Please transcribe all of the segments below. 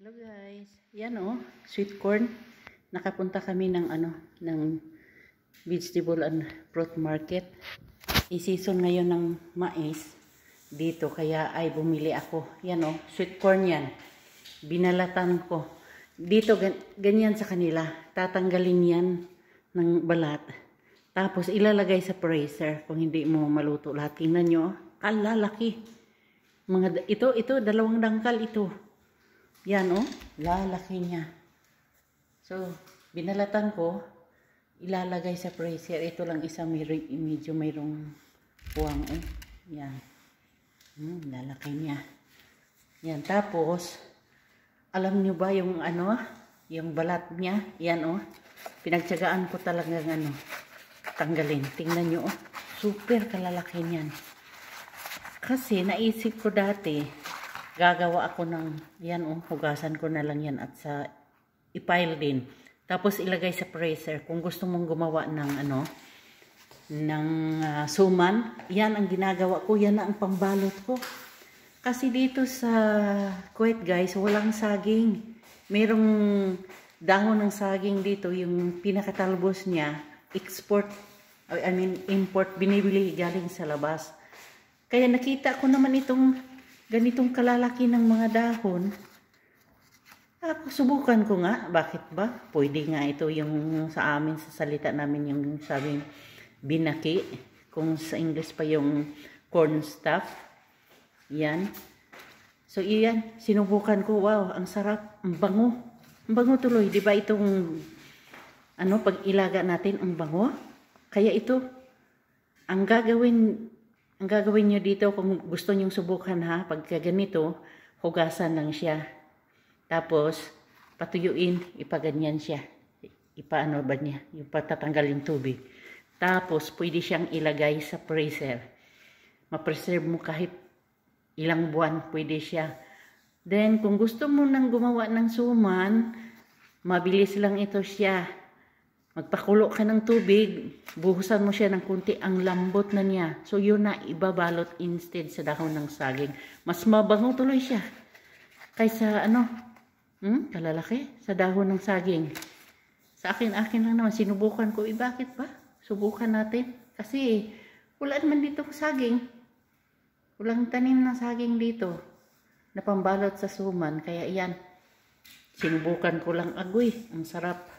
Hello guys. Yan oh, sweet corn. Nakapunta kami ng vegetable and fruit market. I-season ngayon ng mais dito kaya ay bumili ako. Yan oh, sweet corn yan. Binalatan ko. Dito ganyan sa kanila. Tatanggalin yan ng balat. Tapos ilalagay sa freezer kung hindi mo maluto lahat. Tingnan nyo, kalalaki. Ito, dalawang dangkal ito. Yan oh, lalaki niya. So, binalatan ko, ilalagay sa freezer. Ito lang isa, medyo mayroong puwang eh. Yan. Lalaki niya. Yan, tapos, alam nyo ba yung yung balat niya? Yan oh, pinagtsagaan ko talagang tanggalin. Tingnan nyo oh, super kalalaki niyan. Kasi naisip ko dati, gagawa ako ng, yan oh, hugasan ko na lang yan at sa i-pile din. Tapos ilagay sa freezer. Kung gusto mong gumawa ng suman, yan ang ginagawa ko, yan na ang pambalot ko. Kasi dito sa Kuwait guys, walang saging. Merong dahon ng saging dito, yung pinakatalbos niya, import, binibili galing sa labas. Kaya nakita ko naman itong ganitong kalalaki ng mga dahon. Subukan ko nga. Bakit ba? Pwede nga ito yung sa amin, sa salita namin yung sabing binaki. Kung sa English pa yung corn stuff. Yan. So, iyan. Sinubukan ko. Wow, ang sarap. Ang bango. Ang bango tuloy. Diba itong pag ilaga natin, ang bango? Kaya ito, ang gagawin nyo dito kung gusto nyong subukan ha, pagka ganito, hugasan lang siya. Tapos, patuyuin, ipaganyan siya. Ipaano ba niya? Yung patatanggal yung tubig. Tapos, pwede siyang ilagay sa freezer. Ma-preserve mo kahit ilang buwan, pwede siya. Then, kung gusto mo nang gumawa ng suman, mabilis lang ito siya. Magpakulo ka ng tubig, buhusan mo siya ng kunti, ang lambot na niya. So, yun na ibabalot instead sa dahon ng saging. Mas mabango tuloy siya. Kaysa kalalaki, sa dahon ng saging. Sa akin lang naman, sinubukan ko. Bakit ba? Subukan natin. Kasi, wala naman dito saging. Walang tanim ng saging dito na pambalot sa suman. Kaya iyan, sinubukan ko lang. Agoy, ang sarap.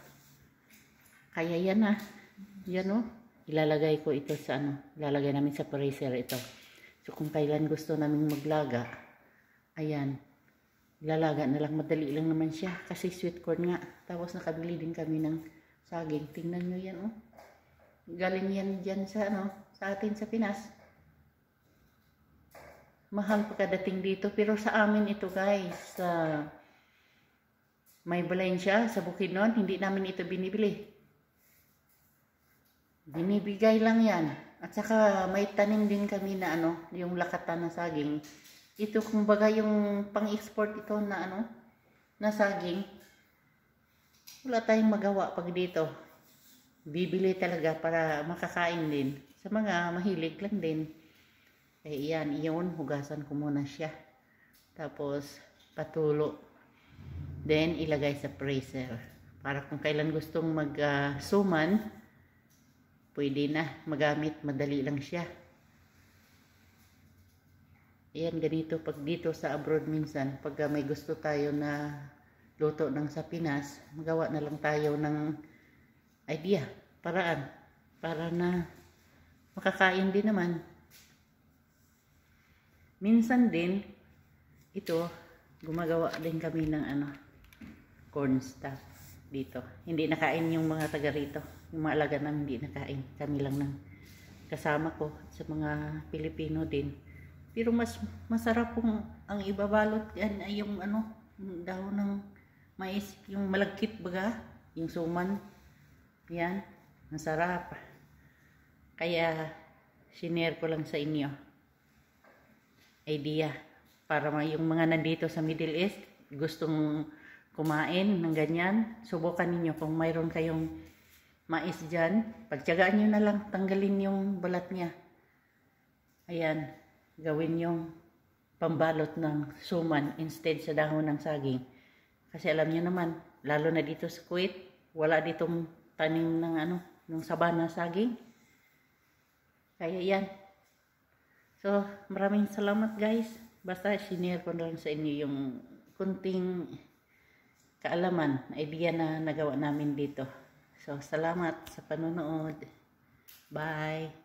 Kaya yan na. Yan o. Ilalagay ko ito sa ilalagay namin sa freezer ito. So kung kailan gusto namin maglaga, ayan. Ilalaga na lang. Madali lang naman siya. Kasi sweet corn nga. Tapos nakabili din kami ng saging. Tingnan nyo yan o. Galing yan dyan sa sa atin sa Pinas. Mahal pagkadating dito. Pero sa amin ito guys. May Valencia sa Bukidnon. Hindi namin ito binibili. Binibigay lang yan. At saka may tanim din kami na yung lakatan na saging. Ito kumbaga yung pang-export ito na na saging. Wala tayong magawa pag dito. Bibili talaga para makakain din. Sa mga mahilig lang din. Kaya iyon, hugasan ko muna siya. Tapos patulo. Then ilagay sa freezer. Para kung kailan gustong mag-suman, pwede na magamit, madali lang siya. Ayan, ganito pag dito sa abroad minsan, pag may gusto tayo na luto ng sa Pinas, magawa na lang tayo ng idea, paraan, para na makakain din naman. Minsan din, ito, gumagawa din kami ng corn stuff dito. Hindi nakain yung mga taga rito. Yung mga alaga namin hindi nakain. Kami lang ng kasama ko sa mga Pilipino din. Pero mas masarap kung ang ibabalot yan ay yung dahon ng mais, yung malagkit baga, yung suman. Yan, masarap. Kaya sinare ko lang sa inyo idea para yung mga nandito sa Middle East gustong kumain ng ganyan, subukan ninyo kung mayroon kayong mais dyan, pagtyagaan nyo na lang, tanggalin yung balat niya. Ayan, gawin yung pambalot ng suman instead sa dahon ng saging. Kasi alam niyo naman, lalo na dito sa Kuwait, wala ditong tanim ng ng sabana saging. Kaya yan. So, maraming salamat guys. Basta sinare ko na lang sa inyo yung kunting kaalaman, idea na nagawa namin dito. So, salamat sa panonood. Bye!